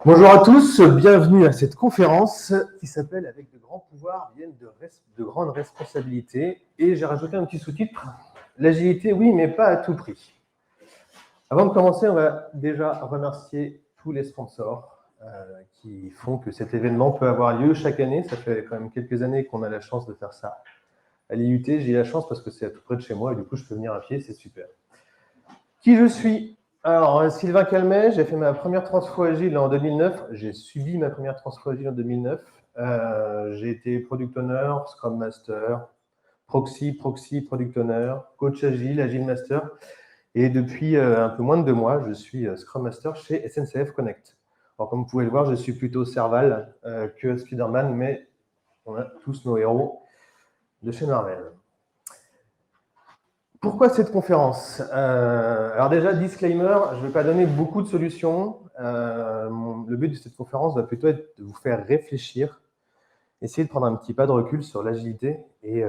Bonjour à tous, bienvenue à cette conférence qui s'appelle « Avec de grands pouvoirs viennent de grandes responsabilités ». Et j'ai rajouté un petit sous-titre, « L'agilité, oui, mais pas à tout prix ». Avant de commencer, on va déjà remercier tous les sponsors qui font que cet événement peut avoir lieu chaque année. Ça fait quand même quelques années qu'on a la chance de faire ça. À l'IUT, j'ai la chance parce que c'est à tout près de chez moi et du coup, je peux venir à pied, c'est super. Qui je suis ? Alors, Sylvain Calmet, j'ai fait ma première transfo agile en 2009. J'ai subi ma première transfo agile en 2009. J'ai été product owner, scrum master, proxy, product owner, coach agile, agile master. Et depuis un peu moins de 2 mois, je suis scrum master chez SNCF Connect. Alors, comme vous pouvez le voir, je suis plutôt Serval que Spider-Man, mais on a tous nos héros de chez Marvel. Pourquoi cette conférence ? Alors déjà, disclaimer, je ne vais pas donner beaucoup de solutions. Le but de cette conférence va plutôt être de vous faire réfléchir, essayer de prendre un petit pas de recul sur l'agilité et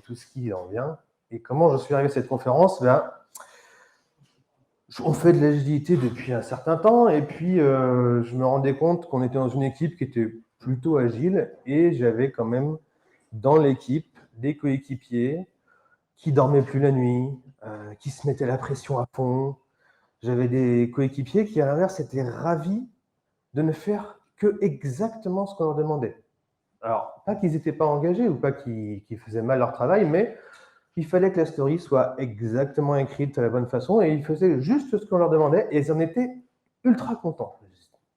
tout ce qui en vient. Et comment je suis arrivé à cette conférence ? On fait de l'agilité depuis un certain temps et puis je me rendais compte qu'on était dans une équipe qui était plutôt agile et j'avais quand même dans l'équipe des coéquipiers qui dormaient plus la nuit, qui se mettaient la pression à fond. J'avais des coéquipiers qui, à l'inverse, étaient ravis de ne faire que exactement ce qu'on leur demandait. Alors, pas qu'ils n'étaient pas engagés ou pas qu'ils faisaient mal leur travail, mais il fallait que la story soit exactement écrite de la bonne façon et ils faisaient juste ce qu'on leur demandait et ils en étaient ultra contents.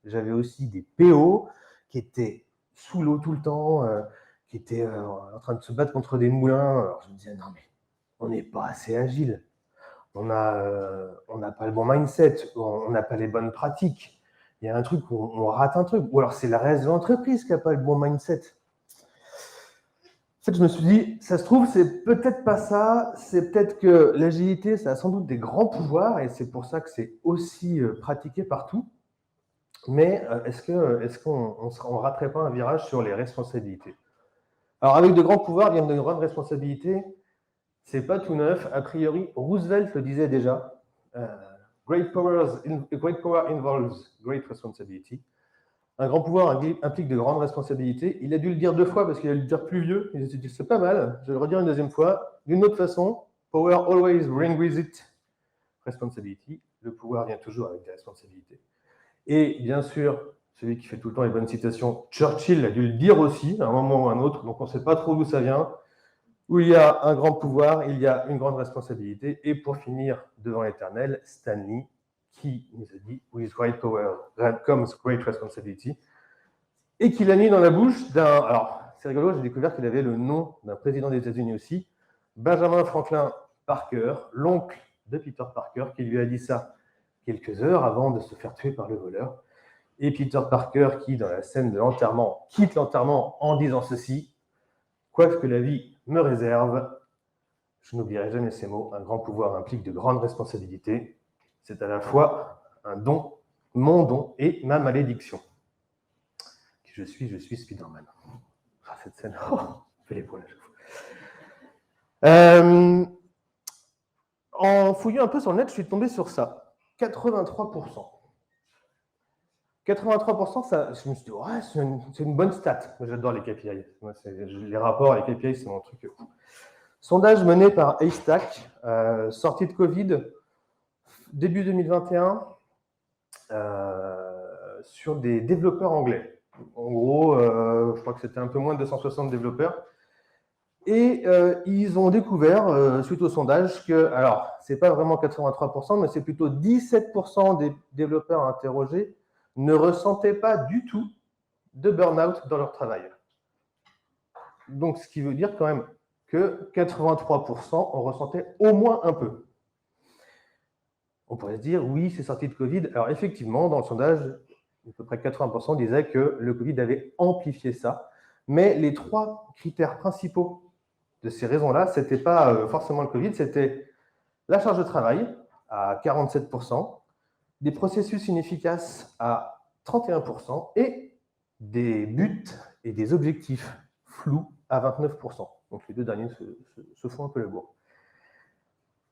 J'avais aussi des PO qui étaient sous l'eau tout le temps, qui étaient en train de se battre contre des moulins. Alors je me disais, non mais on n'est pas assez agile. On n'a pas le bon mindset, on n'a pas les bonnes pratiques. Il y a un truc, on rate un truc. Ou alors c'est la reste de l'entreprise qui n'a pas le bon mindset. En fait, je me suis dit, ça se trouve, c'est peut-être pas ça, c'est peut-être que l'agilité, ça a sans doute des grands pouvoirs, et c'est pour ça que c'est aussi pratiqué partout. Mais est-ce qu'on ne raterait pas un virage sur les responsabilités ? Alors, avec de grands pouvoirs viennent de grandes responsabilités. C'est pas tout neuf. A priori, Roosevelt le disait déjà. Great power involves great responsibility. Un grand pouvoir implique de grandes responsabilités. Il a dû le dire 2 fois parce qu'il a dû le dire plus vieux. Il s'est dit, c'est pas mal, je vais le redire une 2e fois. D'une autre façon, power always brings with it responsibility. Le pouvoir vient toujours avec des responsabilités. Et bien sûr, celui qui fait tout le temps les bonnes citations, Churchill a dû le dire aussi, à un moment ou à un autre, donc on ne sait pas trop d'où ça vient. Où il y a un grand pouvoir, il y a une grande responsabilité. Et pour finir, devant l'éternel, Stanley, qui nous a dit « With great power comes great responsibility », et qui l'a mis dans la bouche d'un... Alors, c'est rigolo, j'ai découvert qu'il avait le nom d'un président des États-Unis aussi, Benjamin Franklin Parker, l'oncle de Peter Parker, qui lui a dit ça quelques heures avant de se faire tuer par le voleur. Et Peter Parker, qui, dans la scène de l'enterrement, quitte l'enterrement en disant ceci, « Quoi que la vie me réserve, je n'oublierai jamais ces mots, un grand pouvoir implique de grandes responsabilités. C'est à la fois un don, mon don et ma malédiction. » Qui je suis Spider-Man. Ah, cette scène, fait les poils à chaque fois. En fouillant un peu sur le net, je suis tombé sur ça. 83%. 83%, ça, je me suis dit, ouais, c'est une bonne stat. J'adore les KPI. Moi, les rapports, les KPI, c'est mon truc. Sondage mené par Haystack, sortie de Covid, début 2021, sur des développeurs anglais. En gros, je crois que c'était un peu moins de 260 développeurs. Et ils ont découvert, suite au sondage, que, alors, c'est pas vraiment 83%, mais c'est plutôt 17% des développeurs interrogés ne ressentaient pas du tout de burn-out dans leur travail. Donc, ce qui veut dire quand même que 83% en ressentaient au moins un peu. On pourrait se dire, oui, c'est sorti de Covid. Alors, effectivement, dans le sondage, à peu près 80% disaient que le Covid avait amplifié ça. Mais les 3 critères principaux de ces raisons-là, ce n'était pas forcément le Covid, c'était la charge de travail à 47%, des processus inefficaces à 31% et des buts et des objectifs flous à 29%. Donc les 2 derniers se font un peu la bourre.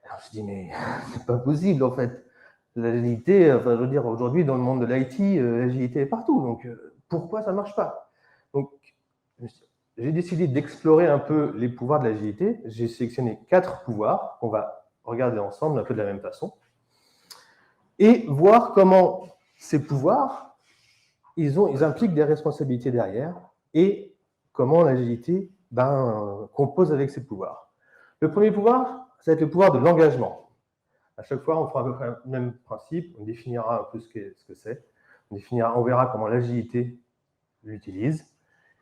Alors je dis, mais c'est pas possible en fait. L'agilité, enfin, je veux dire, aujourd'hui, dans le monde de l'IT, l'agilité est partout. Donc, pourquoi ça ne marche pas? Donc, j'ai décidé d'explorer un peu les pouvoirs de l'agilité. J'ai sélectionné 4 pouvoirs qu'on va regarder ensemble un peu de la même façon et voir comment ces pouvoirs, ils impliquent des responsabilités derrière et comment l'agilité compose avec ces pouvoirs. Le premier pouvoir, ça va être le pouvoir de l'engagement. À chaque fois, on fera à peu près le même principe, on définira un peu ce que c'est, on verra comment l'agilité l'utilise,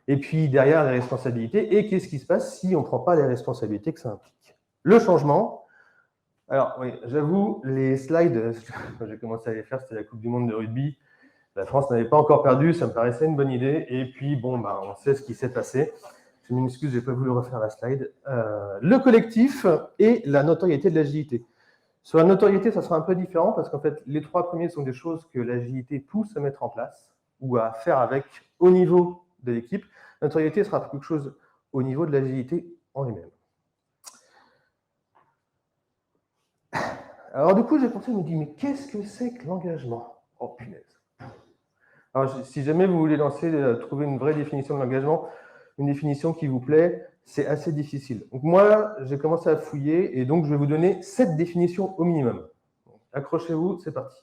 et puis derrière les responsabilités, et qu'est-ce qui se passe si on ne prend pas les responsabilités que ça implique. Le changement, alors oui, j'avoue, les slides, quand j'ai commencé à les faire, c'était la Coupe du Monde de rugby, la France n'avait pas encore perdu, ça me paraissait une bonne idée, et puis bon, on sait ce qui s'est passé. Je m'excuse, je n'ai pas voulu refaire la slide. Le collectif et la notoriété de l'agilité. Sur la notoriété, ça sera un peu différent parce qu'en fait, les 3 premiers sont des choses que l'agilité pousse à mettre en place ou à faire avec au niveau de l'équipe. La notoriété sera quelque chose au niveau de l'agilité en lui-même. Alors du coup, j'ai pensé, je me dis, mais qu'est-ce que c'est que l'engagement? Oh punaise. Alors, si jamais vous voulez trouver une vraie définition de l'engagement, une définition qui vous plaît, c'est assez difficile. Donc moi, j'ai commencé à fouiller et donc je vais vous donner 7 définitions au minimum. Accrochez-vous, c'est parti.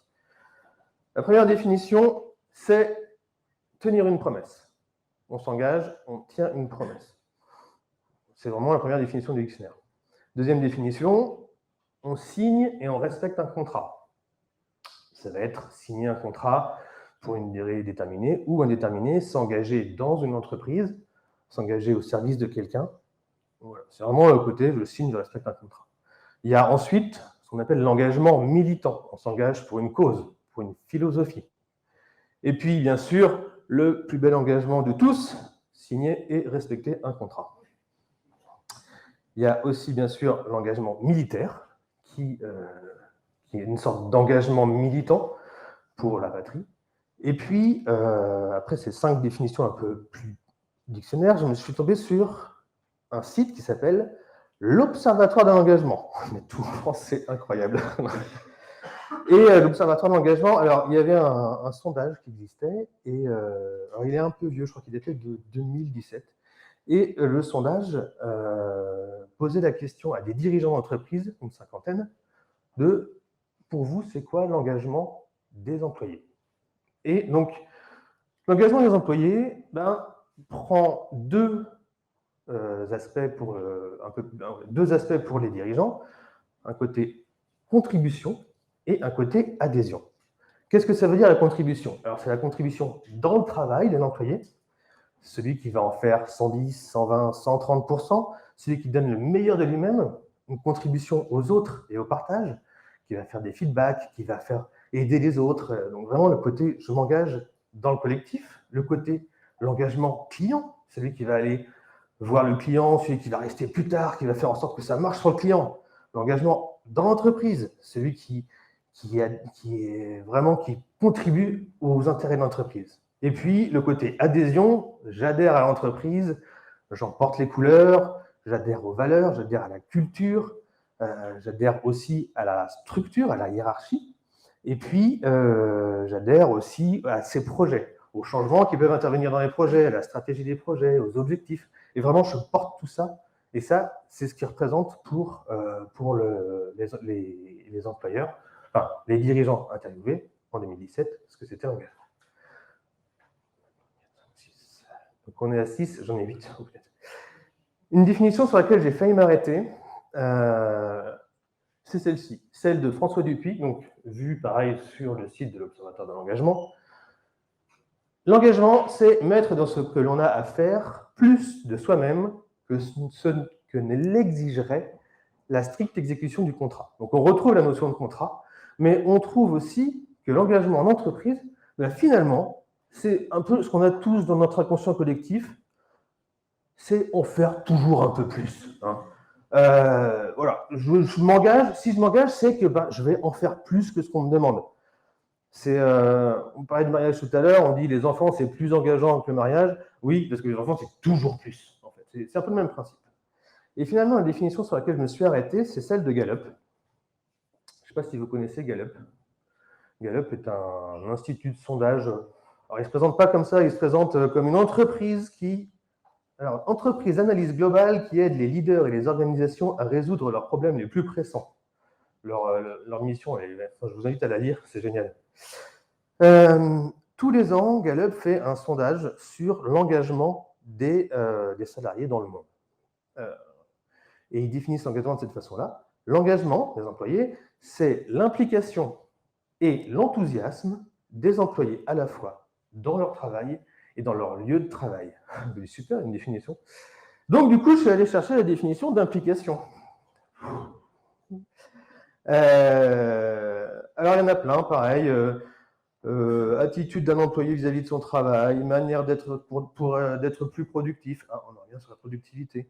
La première définition, c'est tenir une promesse. On s'engage, on tient une promesse. C'est vraiment la première définition du dictionnaire. Deuxième définition, on signe et on respecte un contrat. Ça va être signer un contrat pour une durée déterminée ou indéterminée, s'engager dans une entreprise, s'engager au service de quelqu'un. Voilà. C'est vraiment le côté, je signe, je respecte un contrat. Il y a ensuite ce qu'on appelle l'engagement militant. On s'engage pour une cause, pour une philosophie. Et puis, bien sûr, le plus bel engagement de tous, signer et respecter un contrat. Il y a aussi, bien sûr, l'engagement militaire, qui est une sorte d'engagement militant pour la patrie. Et puis, après ces 5 définitions un peu plus dictionnaires, je me suis tombé sur un site qui s'appelle l'Observatoire de l'engagement. Mais tout en français, incroyable. Et l'Observatoire de l'engagement, alors il y avait un sondage qui existait, et alors il est un peu vieux, je crois qu'il était de 2017. Et le sondage posait la question à des dirigeants d'entreprise, une cinquantaine, de pour vous, c'est quoi l'engagement des employés? Et donc, l'engagement des employés prend deux aspects pour les dirigeants, un côté contribution et un côté adhésion. Qu'est-ce que ça veut dire la contribution? Alors, c'est la contribution dans le travail de l'employé, celui qui va en faire 110, 120, 130%, celui qui donne le meilleur de lui-même, une contribution aux autres et au partage, qui va faire des feedbacks, qui va faire aider les autres. Donc vraiment le côté je m'engage dans le collectif, le côté l'engagement client, celui qui va aller voir le client, celui qui va rester plus tard, qui va faire en sorte que ça marche sur le client. L'engagement dans l'entreprise, celui qui contribue aux intérêts de l'entreprise. Et puis, le côté adhésion, j'adhère à l'entreprise, j'en porte les couleurs, j'adhère aux valeurs, j'adhère à la culture, j'adhère aussi à la structure, à la hiérarchie, et puis j'adhère aussi à ces projets, aux changements qui peuvent intervenir dans les projets, à la stratégie des projets, aux objectifs. Et vraiment, je porte tout ça, et ça, c'est ce qui représente pour les employeurs, enfin, les dirigeants interviewés en 2017, ce que c'était l'engagement. Donc on est à 6, j'en ai 8. Une définition sur laquelle j'ai failli m'arrêter, c'est celle-ci, celle de François Dupuis, donc vue pareil sur le site de l'Observatoire de l'engagement. L'engagement, c'est mettre dans ce que l'on a à faire plus de soi-même que ce que ne l'exigerait la stricte exécution du contrat. Donc on retrouve la notion de contrat, mais on trouve aussi que l'engagement en entreprise, finalement, c'est un peu ce qu'on a tous dans notre inconscient collectif, c'est en faire toujours un peu plus. Hein. Voilà, je m'engage, si je m'engage, c'est que je vais en faire plus que ce qu'on me demande. On parlait de mariage tout à l'heure, on dit les enfants c'est plus engageant que le mariage. Oui, parce que les enfants c'est toujours plus. En fait. C'est un peu le même principe. Et finalement, la définition sur laquelle je me suis arrêté, c'est celle de Gallup. Je ne sais pas si vous connaissez Gallup. Gallup est un institut de sondage. Alors, il ne se présente pas comme ça, il se présente comme une entreprise qui... Alors, entreprise d'analyse globale qui aide les leaders et les organisations à résoudre leurs problèmes les plus pressants. Leur mission, je vous invite à la lire, c'est génial. Tous les ans, Gallup fait un sondage sur l'engagement des salariés dans le monde. Et ils définissent l'engagement de cette façon-là. L'engagement des employés, c'est l'implication et l'enthousiasme des employés à la fois dans leur travail et dans leur lieu de travail. C'est super, une définition. Donc, du coup, je suis allé chercher la définition d'implication. Alors, il y en a plein, pareil. Attitude d'un employé vis-à-vis de son travail, manière d'être pour d'être plus productif. Ah, on en revient sur la productivité.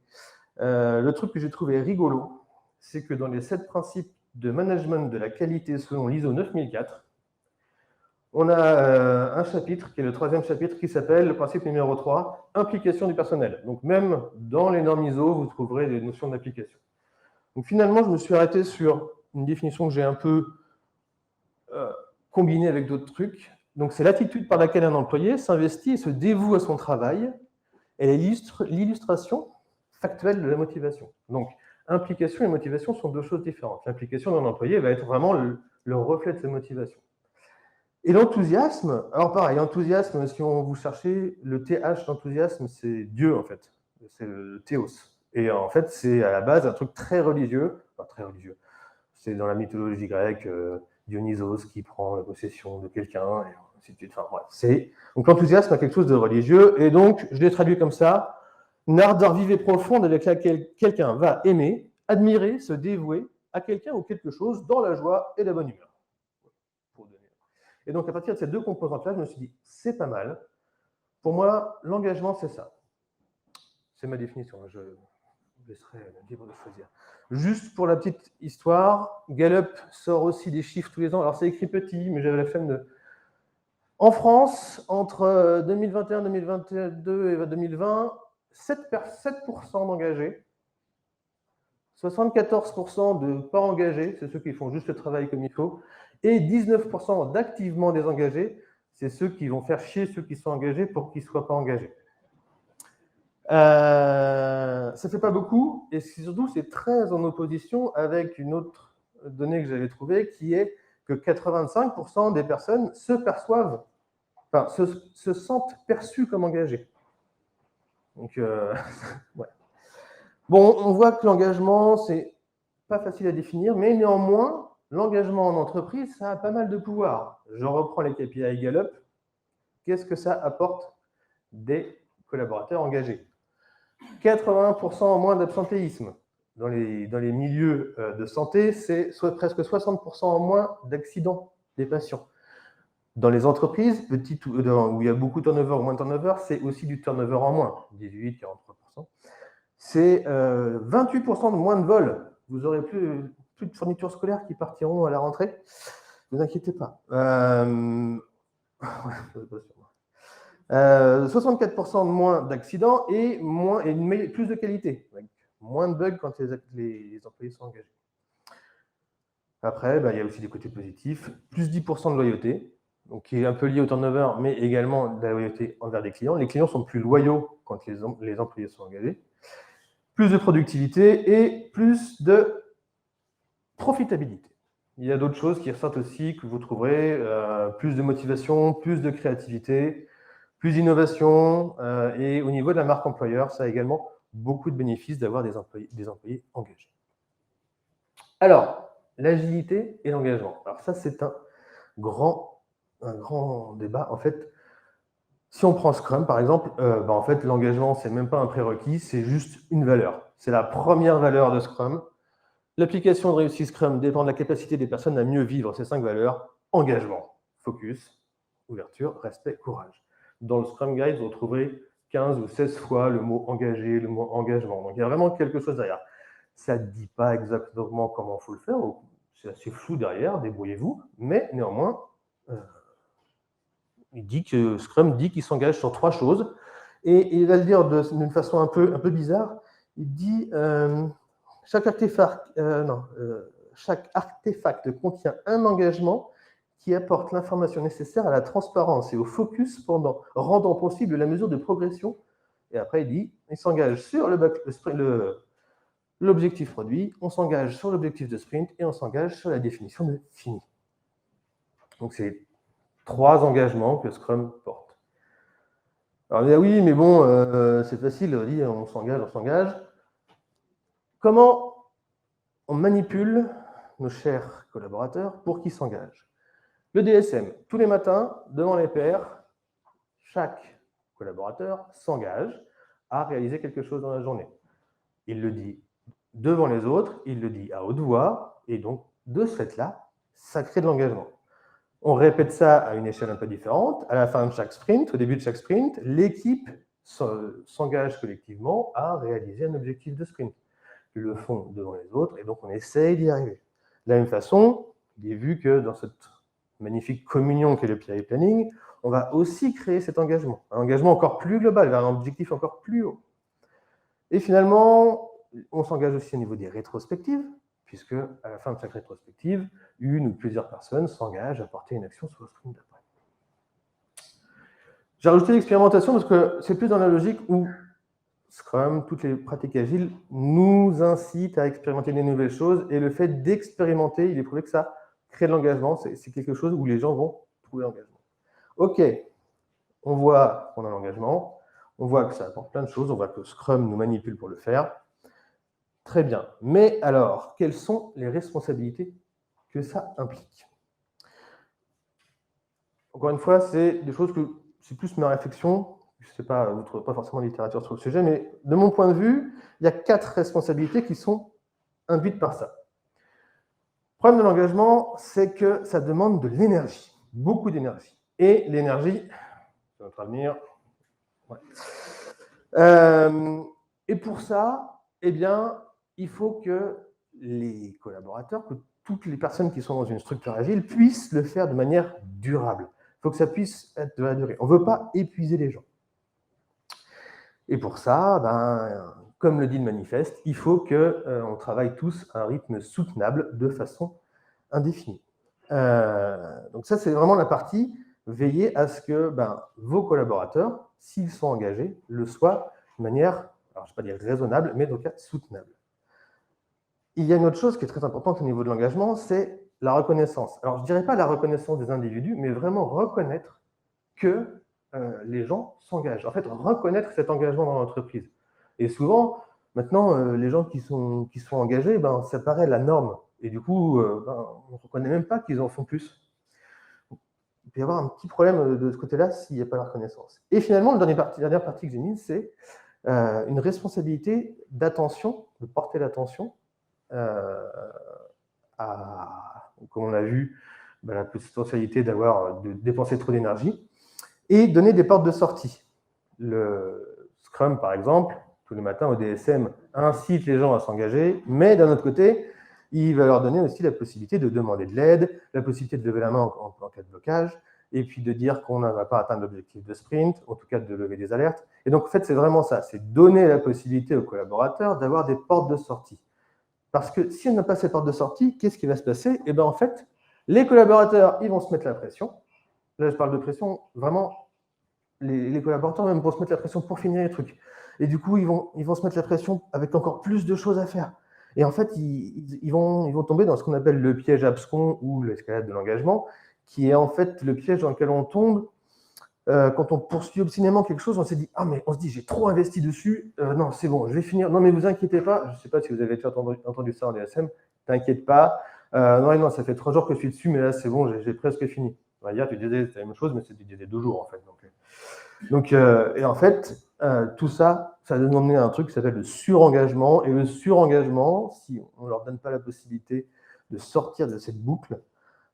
Le truc que j'ai trouvé rigolo, c'est que dans les 7 principes de management de la qualité selon l'ISO 9004, on a un chapitre, qui est le 3e chapitre, qui s'appelle le principe numéro 3, implication du personnel. Donc même dans les normes ISO, vous trouverez des notions d'implication. Donc finalement, je me suis arrêté sur une définition que j'ai un peu combinée avec d'autres trucs. Donc c'est l'attitude par laquelle un employé s'investit et se dévoue à son travail. Elle illustre l'illustration factuelle de la motivation. Donc implication et motivation sont 2 choses différentes. L'implication d'un employé va être vraiment le reflet de sa motivation. Et l'enthousiasme, alors pareil, enthousiasme, si on vous cherchez, le TH d'enthousiasme, c'est Dieu en fait, c'est le théos. Et en fait, c'est à la base un truc très religieux, enfin très religieux. C'est dans la mythologie grecque, Dionysos qui prend la possession de quelqu'un, et ainsi de suite. Enfin bref, donc l'enthousiasme a quelque chose de religieux, et donc je l'ai traduit comme ça, une ardeur vive et profonde avec laquelle quelqu'un va aimer, admirer, se dévouer à quelqu'un ou quelque chose dans la joie et la bonne humeur. Et donc, à partir de ces 2 composantes-là, je me suis dit, c'est pas mal. Pour moi, l'engagement, c'est ça. C'est ma définition, je vous laisserai libre de choisir. Juste pour la petite histoire, Gallup sort aussi des chiffres tous les ans. Alors, c'est écrit petit, mais j'avais la flemme de... En France, entre 2021, 2022 et 2020, 7% d'engagés, 74% de pas engagés, c'est ceux qui font juste le travail comme il faut, et 19% d'activement désengagés, c'est ceux qui vont faire chier ceux qui sont engagés pour qu'ils ne soient pas engagés. Ça ne fait pas beaucoup, et surtout, c'est très en opposition avec une autre donnée que j'avais trouvée, qui est que 85% des personnes se perçoivent, enfin, se sentent perçues comme engagées. Donc, ouais. Bon, on voit que l'engagement, c'est pas facile à définir, mais néanmoins, l'engagement en entreprise, ça a pas mal de pouvoir. Je reprends les KPI Gallup. Qu'est-ce que ça apporte des collaborateurs engagés? 81% en moins d'absentéisme. Dans les milieux de santé, c'est presque 60% en moins d'accidents des patients. Dans les entreprises, où il y a beaucoup de turnover ou moins de turnover, c'est aussi du turnover en moins, 18, 43%. C'est 28% de moins de vols. Vous aurez plus de fournitures scolaires qui partiront à la rentrée. Ne vous inquiétez pas. 64% de moins d'accidents et plus de qualité. Moins de bugs quand les employés sont engagés. Après, il y a aussi des côtés positifs. Plus 10% de loyauté, donc qui est un peu lié au turnover, mais également de la loyauté envers les clients. Les clients sont plus loyaux quand les employés sont engagés. Plus de productivité et plus de profitabilité. Il y a d'autres choses qui ressortent aussi, que vous trouverez, plus de motivation, plus de créativité, plus d'innovation, et au niveau de la marque employeur, ça a également beaucoup de bénéfices d'avoir des employés engagés. Alors, l'agilité et l'engagement. Alors ça, c'est un grand débat. En fait, si on prend Scrum, par exemple, en fait, l'engagement, c'est même pas un prérequis, c'est juste une valeur. C'est la première valeur de Scrum. L'application de réussite Scrum dépend de la capacité des personnes à mieux vivre ces 5 valeurs. Engagement, focus, ouverture, respect, courage. Dans le Scrum Guide, vous retrouverez 15 ou 16 fois le mot engagé, le mot engagement. Donc, il y a vraiment quelque chose derrière. Ça ne dit pas exactement comment il faut le faire. C'est assez flou derrière, débrouillez-vous. Mais néanmoins, Scrum dit qu'il s'engage sur 3 choses. Et il va le dire d'une façon un peu bizarre. Il dit... chaque artefact contient un engagement qui apporte l'information nécessaire à la transparence et au focus rendant possible la mesure de progression. Et après, il s'engage sur l'objectif produit, on s'engage sur l'objectif de sprint et on s'engage sur la définition de fini. Donc, c'est 3 engagements que Scrum porte. Alors, on dit, oui, mais bon, c'est facile, on s'engage. Comment on manipule nos chers collaborateurs pour qu'ils s'engagent? Le DSM, tous les matins, devant les pairs, chaque collaborateur s'engage à réaliser quelque chose dans la journée. Il le dit devant les autres, il le dit à haute voix, et donc, de ce fait-là, ça crée de l'engagement. On répète ça à une échelle un peu différente. À la fin de chaque sprint, au début de chaque sprint, l'équipe s'engage collectivement à réaliser un objectif de sprint. Ils le font devant les autres, et donc on essaye d'y arriver. De la même façon, il est vu que dans cette magnifique communion qu'est le PI Planning, on va aussi créer cet engagement, un engagement encore plus global, vers un objectif encore plus haut. Et finalement, on s'engage aussi au niveau des rétrospectives, puisque à la fin de chaque rétrospective, une ou plusieurs personnes s'engagent à porter une action sur le sprint d'après. J'ai rajouté l'expérimentation parce que c'est plus dans la logique où Scrum, toutes les pratiques agiles nous incitent à expérimenter des nouvelles choses, et le fait d'expérimenter, il est prouvé que ça crée de l'engagement, c'est quelque chose où les gens vont trouver l'engagement. Ok, on voit qu'on a l'engagement, on voit que ça apporte plein de choses, on voit que Scrum nous manipule pour le faire. Très bien. Mais alors, quelles sont les responsabilités que ça implique? Encore une fois, c'est des choses que c'est plus ma réflexion. Je ne sais pas, vous ne trouvez pas forcément de littérature sur le sujet, mais de mon point de vue, il y a 4 responsabilités qui sont induites par ça. Le problème de l'engagement, c'est que ça demande de l'énergie, beaucoup d'énergie. Et l'énergie, c'est notre avenir. Ouais. Et pour ça, eh bien, il faut que les collaborateurs, que toutes les personnes qui sont dans une structure agile puissent le faire de manière durable. Il faut que ça puisse être de la durée. On ne veut pas épuiser les gens. Et pour ça, comme le dit le manifeste, il faut qu'on travaille tous à un rythme soutenable de façon indéfinie. Donc ça, c'est vraiment la partie veiller à ce que vos collaborateurs, s'ils sont engagés, le soient de manière, alors je ne vais pas dire raisonnable, mais donc soutenable. Il y a une autre chose qui est très importante au niveau de l'engagement, c'est la reconnaissance. Alors je ne dirais pas la reconnaissance des individus, mais vraiment reconnaître que les gens s'engagent. En fait, reconnaître cet engagement dans l'entreprise. Et souvent, maintenant, les gens qui sont engagés, ça paraît la norme. Et du coup, on ne reconnaît même pas qu'ils en font plus. Il peut y avoir un petit problème de ce côté-là s'il n'y a pas la reconnaissance. Et finalement, la dernière partie que j'ai mise, c'est une responsabilité d'attention, de porter l'attention à, comme on a vu, la potentialité de dépenser trop d'énergie, et donner des portes de sortie. Le Scrum, par exemple, tous les matins au DSM, incite les gens à s'engager, mais d'un autre côté, il va leur donner aussi la possibilité de demander de l'aide, la possibilité de lever la main en cas de blocage, et puis de dire qu'on ne va pas atteindre l'objectif de sprint, en tout cas de lever des alertes. Et donc, en fait, c'est vraiment ça, c'est donner la possibilité aux collaborateurs d'avoir des portes de sortie. Parce que si on n'a pas ces portes de sortie, qu'est-ce qui va se passer? Eh bien, en fait, les collaborateurs, ils vont se mettre la pression. Là, je parle de pression, vraiment, les collaborateurs même vont se mettre la pression pour finir les trucs. Et du coup, ils vont se mettre la pression avec encore plus de choses à faire. Et en fait, ils vont tomber dans ce qu'on appelle le piège abscon ou l'escalade de l'engagement, qui est en fait le piège dans lequel on tombe quand on poursuit obstinément quelque chose. On se dit, mais on se dit, j'ai trop investi dessus, non, c'est bon, je vais finir. Non, mais vous inquiétez pas, je ne sais pas si vous avez déjà entendu ça en DSM, t'inquiète pas, non, ça fait 3 jours que je suis dessus, mais là, c'est bon, j'ai presque fini. Hier, tu disais la même chose, mais tu disais 2 jours, en fait. Donc, et en fait, tout ça, ça nous emmener à un truc qui s'appelle le surengagement. Et le surengagement, si on ne leur donne pas la possibilité de sortir de cette boucle,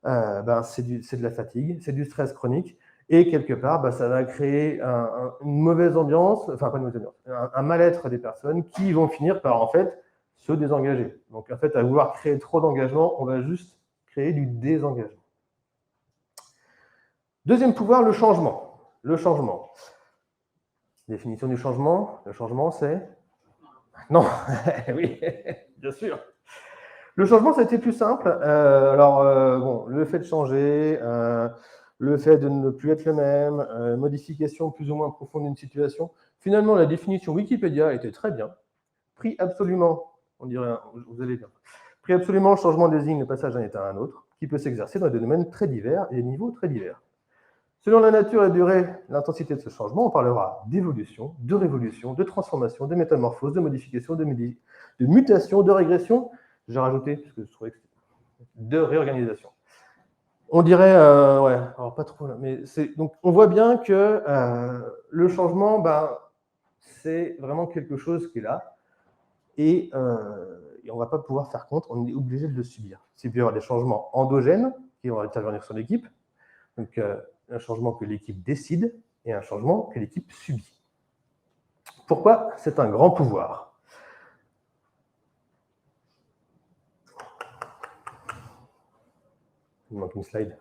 c'est de la fatigue, c'est du stress chronique. Et quelque part, ça va créer une mauvaise ambiance, enfin pas une mauvaise ambiance, un mal-être des personnes qui vont finir par en fait se désengager. Donc en fait, à vouloir créer trop d'engagement, on va juste créer du désengagement. Deuxième pouvoir, le changement. Le changement. Définition du changement. Le changement, c'est... Non, oui, bien sûr. Le changement, ça a été plus simple. Bon, le fait de changer, le fait de ne plus être le même, modification plus ou moins profonde d'une situation. Finalement, la définition Wikipédia était très bien. Pris absolument, on dirait, vous allez bien. Pris absolument, le changement désigne le passage d'un état à un autre, qui peut s'exercer dans des domaines très divers et des niveaux très divers. Selon la nature, la durée, l'intensité de ce changement, on parlera d'évolution, de révolution, de transformation, de métamorphose, de modification, de mutation, de régression. J'ai rajouté, parce que je trouvais que de réorganisation. On dirait, ouais, alors pas trop là, mais c'est donc on voit bien que le changement, c'est vraiment quelque chose qui est là et on ne va pas pouvoir faire contre, on est obligé de le subir. Il peut y avoir des changements endogènes qui vont intervenir sur l'équipe, donc un changement que l'équipe décide et un changement que l'équipe subit. Pourquoi c'est un grand pouvoir? Il manque une slide.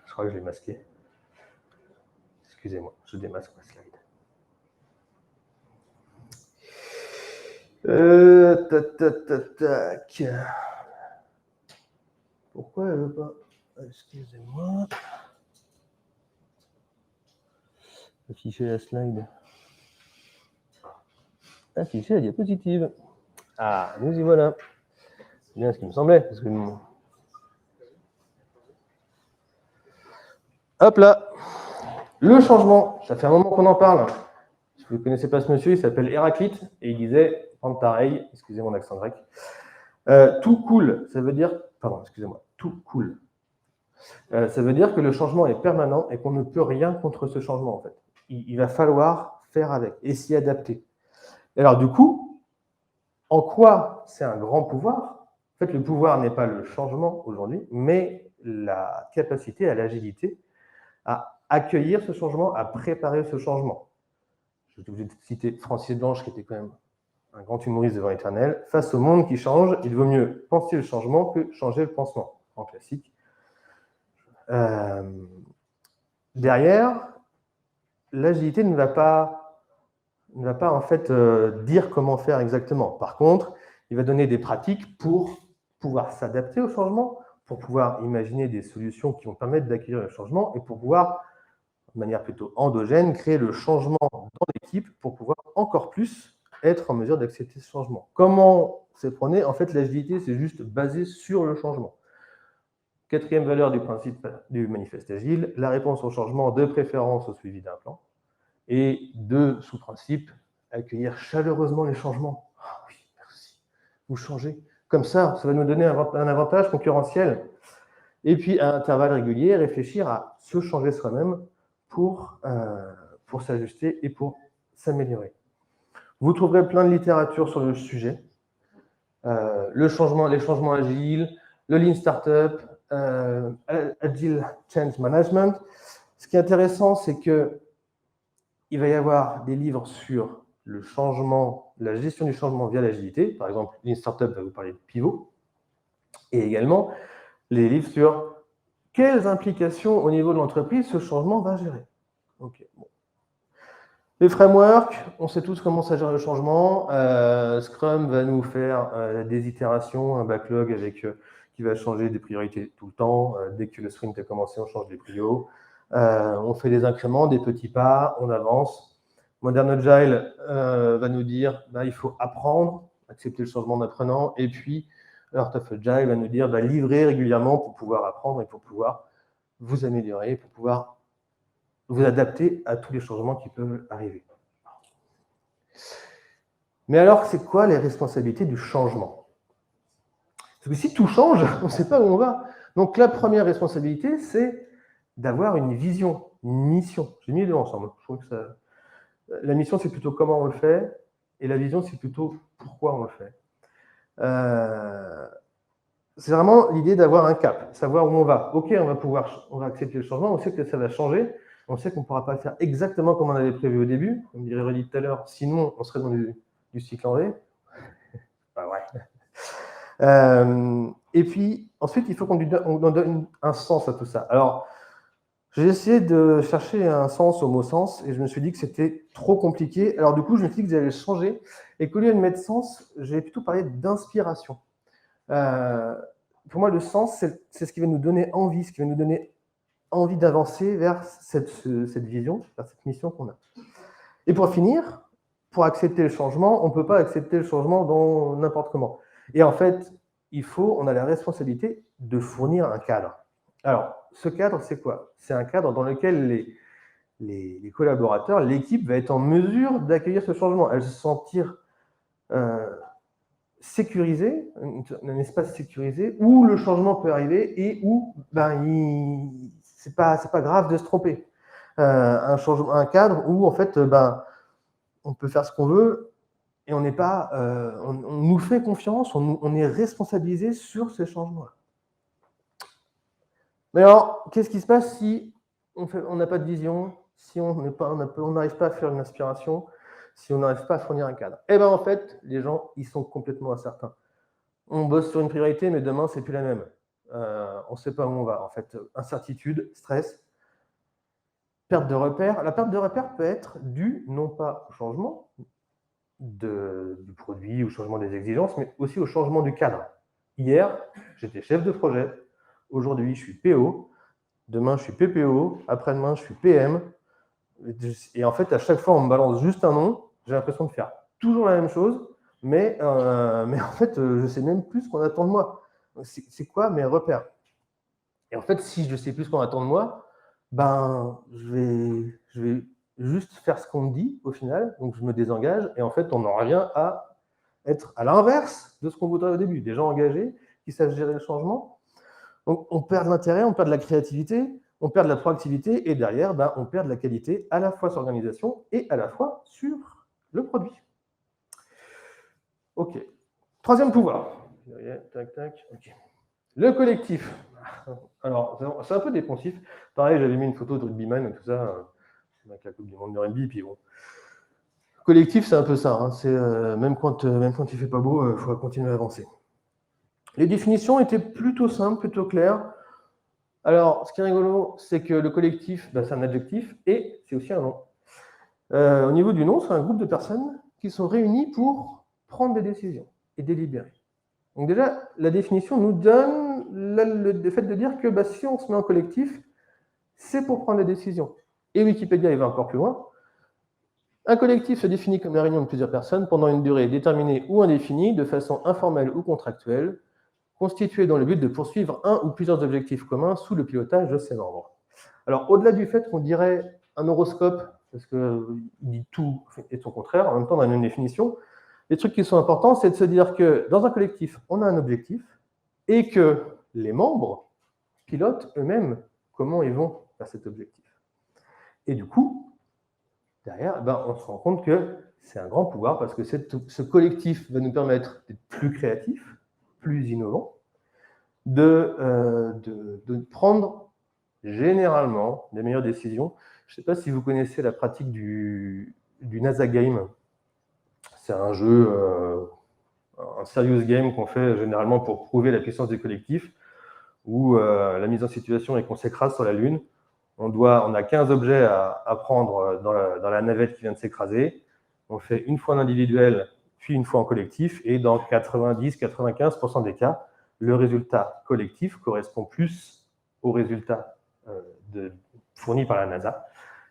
Je crois que je l'ai masqué. Excusez-moi, je démasque ma slide. Tac. Pourquoi elle veut pas? Excusez-moi. Afficher la slide. Afficher la diapositive. Ah, nous y voilà. C'est bien ce qui me semblait. Parce que... Hop là. Le changement. Ça fait un moment qu'on en parle. Si vous ne connaissez pas ce monsieur, il s'appelle Héraclite et il disait, Pantareille, excusez mon accent grec, tout cool, ça veut dire, pardon, excusez-moi, tout cool. Ça veut dire que le changement est permanent et qu'on ne peut rien contre ce changement, en fait. Il va falloir faire avec et s'y adapter. Et alors, du coup, en quoi c'est un grand pouvoir? En fait, le pouvoir n'est pas le changement aujourd'hui, mais la capacité à l'agilité, à accueillir ce changement, à préparer ce changement. Je vais obligé de citer Francis Blanche, qui était quand même un grand humoriste devant l'éternel. Face au monde qui change, il vaut mieux penser le changement que changer le pansement, en classique. Derrière, l'agilité ne va pas en fait dire comment faire exactement. Par contre, il va donner des pratiques pour pouvoir s'adapter au changement, pour pouvoir imaginer des solutions qui vont permettre d'accueillir le changement et pour pouvoir, de manière plutôt endogène, créer le changement dans l'équipe pour pouvoir encore plus être en mesure d'accepter ce changement. Comment c'est prôné? En fait, l'agilité, c'est juste basé sur le changement. Quatrième valeur du principe du manifeste agile, la réponse au changement de préférence au suivi d'un plan. Et deux sous-principes, accueillir chaleureusement les changements. Ah oui, merci. Vous changez. Comme ça va nous donner un avantage concurrentiel. Et puis, à intervalles réguliers, réfléchir à se changer soi-même pour s'ajuster et pour s'améliorer. Vous trouverez plein de littérature sur le sujet. Les changements agiles, le Lean Startup, Agile Change Management. Ce qui est intéressant, c'est que il va y avoir des livres sur le changement, la gestion du changement via l'agilité. Par exemple, Lean Startup va vous parler de pivot. Et également, les livres sur quelles implications au niveau de l'entreprise ce changement va gérer. Okay, bon. Les frameworks, on sait tous comment ça gère le changement. Scrum va nous faire des itérations, un backlog avec, qui va changer des priorités tout le temps. Dès que le sprint a commencé, on change les prios. On fait des incréments, des petits pas, on avance. Modern Agile va nous dire il faut apprendre, accepter le changement en apprenant. Et puis, Art of Agile va nous dire livrer régulièrement pour pouvoir apprendre et pour pouvoir vous améliorer, pour pouvoir vous adapter à tous les changements qui peuvent arriver. Mais alors, c'est quoi les responsabilités du changement? Parce que si tout change, on ne sait pas où on va. Donc la première responsabilité, c'est d'avoir une vision, une mission. J'ai mis les deux ensemble. Je trouve que ça... La mission, c'est plutôt comment on le fait, et la vision, c'est plutôt pourquoi on le fait. C'est vraiment l'idée d'avoir un cap, savoir où on va. Ok, on va accepter le changement, on sait que ça va changer, on sait qu'on ne pourra pas le faire exactement comme on avait prévu au début, comme dirait Rudy tout à l'heure, sinon on serait dans du cycle en V. Ouais. Et puis, ensuite, il faut qu'on donne un sens à tout ça. Alors, J'ai essayé de chercher un sens au mot sens et je me suis dit que c'était trop compliqué. Alors du coup, je me suis dit que j'allais changer et qu'au lieu de mettre sens, j'ai plutôt parlé d'inspiration. Pour moi, le sens, c'est ce qui va nous donner envie, ce qui va nous donner envie d'avancer vers cette vision, vers cette mission qu'on a. Et pour finir, pour accepter le changement, on ne peut pas accepter le changement dans n'importe comment. Et en fait, on a la responsabilité de fournir un cadre. Alors, ce cadre, c'est quoi? C'est un cadre dans lequel les collaborateurs, l'équipe va être en mesure d'accueillir ce changement. Elle se sentir sécurisée, un espace sécurisé où le changement peut arriver et où c'est pas grave de se tromper. Un cadre où en fait, on peut faire ce qu'on veut et on n'est pas, on nous fait confiance, on est responsabilisé sur ces changements-là. Mais alors, qu'est-ce qui se passe si on n'a pas de vision, si on n'arrive pas à faire une inspiration, si on n'arrive pas à fournir un cadre? Eh bien, en fait, les gens, ils sont complètement incertains. On bosse sur une priorité, mais demain, c'est plus la même. On ne sait pas où on va. En fait, incertitude, stress, perte de repères. La perte de repères peut être due non pas au changement du produit, au changement des exigences, mais aussi au changement du cadre. Hier, j'étais chef de projet. Aujourd'hui, je suis PO. Demain, je suis PPO. Après-demain, je suis PM. Et en fait, à chaque fois, on me balance juste un nom. J'ai l'impression de faire toujours la même chose, mais en fait, je ne sais même plus ce qu'on attend de moi. C'est quoi mes repères? Et en fait, si je ne sais plus ce qu'on attend de moi, je vais juste faire ce qu'on me dit au final. Donc, je me désengage. Et en fait, on en revient à être à l'inverse de ce qu'on voudrait au début. Des gens engagés qui savent gérer le changement. Donc, on perd de l'intérêt, on perd de la créativité, on perd de la proactivité, et derrière, on perd de la qualité à la fois sur l'organisation et à la fois sur le produit. OK. Troisième pouvoir. Tac, tac. OK. Le collectif. Alors, c'est un peu dépensif. Pareil, j'avais mis une photo de rugbyman et tout ça, avec la Coupe du Monde de rugby, puis bon. Collectif, c'est un peu ça. Hein. C'est même quand il ne fait pas beau, il faut continuer à avancer. Les définitions étaient plutôt simples, plutôt claires. Alors, ce qui est rigolo, c'est que le collectif, c'est un adjectif et c'est aussi un nom. Au niveau du nom, c'est un groupe de personnes qui sont réunies pour prendre des décisions et délibérer. Donc déjà, la définition nous donne le fait de dire que si on se met en collectif, c'est pour prendre des décisions. Et Wikipédia, il va encore plus loin. Un collectif se définit comme la réunion de plusieurs personnes pendant une durée déterminée ou indéfinie, de façon informelle ou contractuelle, constituée dans le but de poursuivre un ou plusieurs objectifs communs sous le pilotage de ses membres. Alors, au-delà du fait qu'on dirait un horoscope, parce qu'il dit tout et son contraire, en même temps, dans une définition, les trucs qui sont importants, c'est de se dire que dans un collectif, on a un objectif et que les membres pilotent eux-mêmes comment ils vont vers cet objectif. Et du coup, derrière, on se rend compte que c'est un grand pouvoir parce que ce collectif va nous permettre d'être plus créatifs, plus innovants, de prendre généralement des meilleures décisions. Je ne sais pas si vous connaissez la pratique du NASA Game. C'est un jeu, un serious game qu'on fait généralement pour prouver la puissance du collectif, où la mise en situation est qu'on s'écrase sur la Lune. On a 15 objets à prendre dans la navette qui vient de s'écraser. On fait une fois en individuel, puis une fois en collectif, et dans 90-95% des cas, le résultat collectif correspond plus au résultat fourni par la NASA.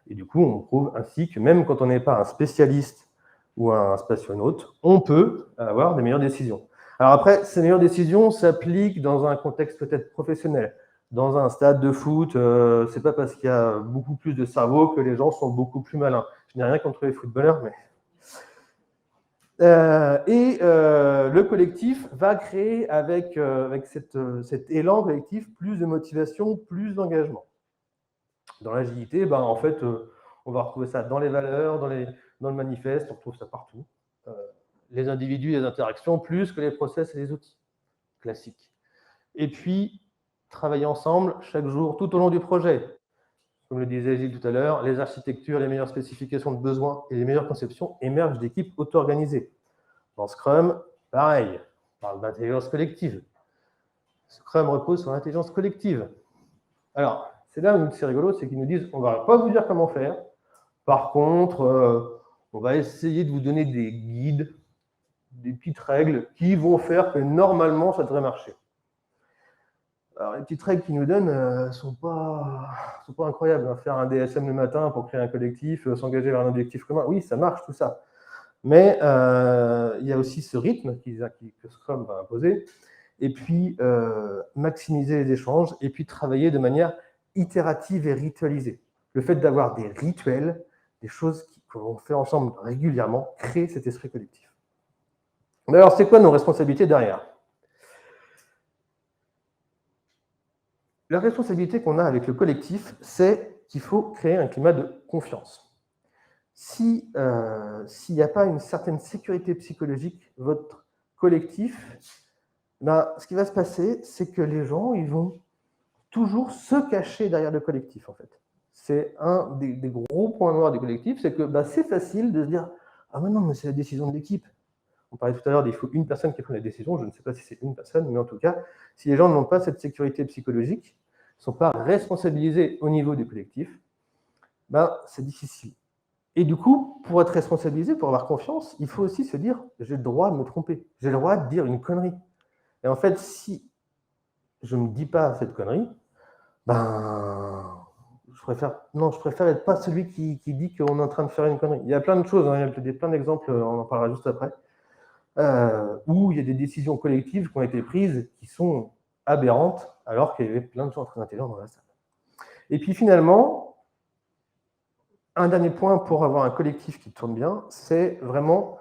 Et du coup, on prouve ainsi que même quand on n'est pas un spécialiste ou un spationaute, on peut avoir des meilleures décisions. Alors après, ces meilleures décisions s'appliquent dans un contexte peut-être professionnel. Dans un stade de foot, c'est pas parce qu'il y a beaucoup plus de cerveau que les gens sont beaucoup plus malins. Je n'ai rien contre les footballeurs, mais... le collectif va créer avec cet élan collectif plus de motivation, plus d'engagement. Dans l'agilité, en fait, on va retrouver ça dans les valeurs, dans le manifeste, on retrouve ça partout. Les individus et les interactions, plus que les process et les outils classiques. Et puis, travailler ensemble chaque jour, tout au long du projet. Comme le disait Gilles tout à l'heure, les architectures, les meilleures spécifications de besoins et les meilleures conceptions émergent d'équipes auto-organisées. Dans Scrum, pareil, on parle d'intelligence collective. Scrum repose sur l'intelligence collective. Alors, c'est là où c'est rigolo, c'est qu'ils nous disent, on ne va pas vous dire comment faire. Par contre, on va essayer de vous donner des guides, des petites règles qui vont faire que normalement, ça devrait marcher. Alors, les petites règles qu'ils nous donnent ne sont pas incroyables. Faire un DSM le matin pour créer un collectif, s'engager vers un objectif commun, oui, ça marche, tout ça. Mais il y a aussi ce rythme que Scrum va imposer, et puis maximiser les échanges, et puis travailler de manière itérative et ritualisée. Le fait d'avoir des rituels, des choses qu'on fait ensemble régulièrement, crée cet esprit collectif. Mais alors, c'est quoi nos responsabilités derrière ? La responsabilité qu'on a avec le collectif, c'est qu'il faut créer un climat de confiance. S'il n'y a pas une certaine sécurité psychologique, votre collectif, ce qui va se passer, c'est que les gens, ils vont toujours se cacher derrière le collectif, en fait. C'est un des gros points noirs du collectif, c'est que c'est facile de se dire « Ah mais non, mais c'est la décision de l'équipe ». On parlait tout à l'heure, il faut une personne qui prenne la décision, je ne sais pas si c'est une personne, mais en tout cas, si les gens n'ont pas cette sécurité psychologique, ne sont pas responsabilisés au niveau du collectif, c'est difficile. Et du coup, pour être responsabilisé, pour avoir confiance, il faut aussi se dire « j'ai le droit de me tromper, j'ai le droit de dire une connerie ». Et en fait, si je ne me dis pas cette connerie, je préfère être pas celui qui dit qu'on est en train de faire une connerie. Il y a plein de choses, il y a plein d'exemples, on en parlera juste après, où il y a des décisions collectives qui ont été prises qui sont aberrantes, alors qu'il y avait plein de gens très intelligents dans la salle. Et puis finalement, un dernier point pour avoir un collectif qui tourne bien, c'est vraiment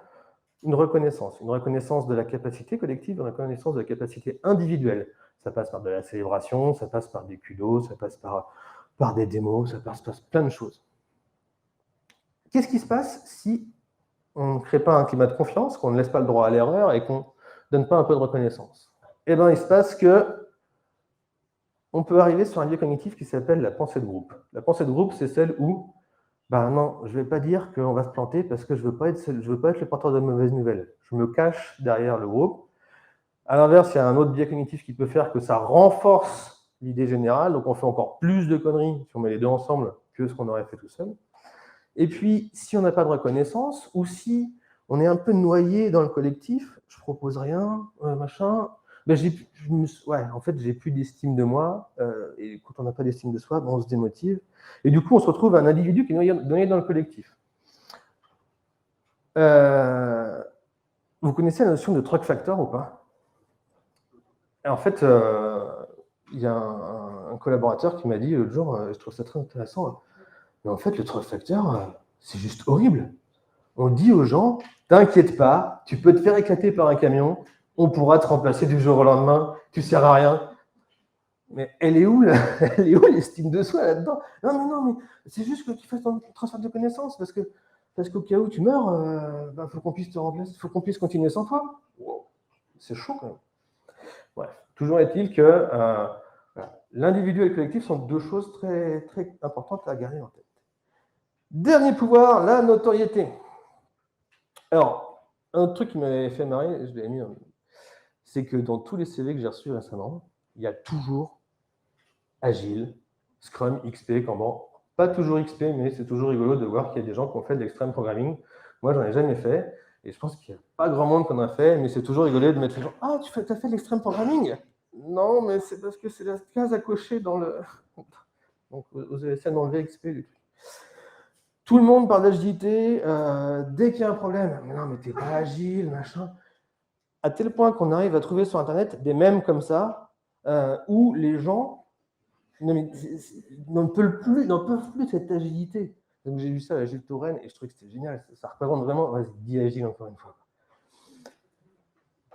une reconnaissance de la capacité collective, une reconnaissance de la capacité individuelle. Ça passe par de la célébration, ça passe par des kudos, ça passe par des démos, ça passe par plein de choses. Qu'est-ce qui se passe si on ne crée pas un climat de confiance, qu'on ne laisse pas le droit à l'erreur et qu'on ne donne pas un peu de reconnaissance? Eh bien, il se passe que on peut arriver sur un biais cognitif qui s'appelle la pensée de groupe. La pensée de groupe, c'est celle où non, je ne vais pas dire qu'on va se planter parce que je ne veux pas être le porteur de mauvaises nouvelles. Je me cache derrière le groupe. À l'inverse, il y a un autre biais cognitif qui peut faire que ça renforce l'idée générale, donc on fait encore plus de conneries si on met les deux ensemble que ce qu'on aurait fait tout seul. Et puis, si on n'a pas de reconnaissance, ou si on est un peu noyé dans le collectif, je propose rien, machin, en fait, j'ai plus d'estime de moi, et quand on n'a pas d'estime de soi, on se démotive, et du coup, on se retrouve un individu qui est noyé dans le collectif. Vous connaissez la notion de truck factor ou pas? Et en fait, il y a un collaborateur qui m'a dit l'autre jour, je trouve ça très intéressant, mais en fait, le truck factor, c'est juste horrible. On dit aux gens, t'inquiète pas, tu peux te faire éclater par un camion, on pourra te remplacer du jour au lendemain, tu sers à rien. Mais elle est où l'estime de soi là-dedans? Non, mais c'est juste que tu fasses ton transfert de connaissances, parce qu'au cas où tu meurs, faut qu'on puisse te remplacer, faut qu'on puisse continuer sans toi. Wow. C'est chaud quand même. Bref, toujours est-il que l'individu et le collectif sont deux choses très, très importantes à garder en tête. Dernier pouvoir, la notoriété. Alors, un truc qui m'avait fait marrer, je l'ai mis, c'est que dans tous les CV que j'ai reçus récemment, il y a toujours Agile, Scrum, XP, Kanban. Pas toujours XP, mais c'est toujours rigolo de voir qu'il y a des gens qui ont fait de l'extreme programming. Moi, j'en ai jamais fait, et je pense qu'il n'y a pas grand monde qui en a fait, mais c'est toujours rigolo de mettre les gens « Ah, tu as fait de l'extreme programming ?» Non, mais c'est parce que c'est la case à cocher dans le... Donc, vous avez essayé d'enlever XP du truc. Tout le monde parle d'agilité, dès qu'il y a un problème, mais non, mais t'es pas agile, machin. À tel point qu'on arrive à trouver sur Internet des mèmes comme ça, où les gens n'en peuvent plus de cette agilité. Donc j'ai vu ça à Gilles Touraine et je trouvais que c'était génial. Ça représente vraiment, vas-y, dis agile encore une fois.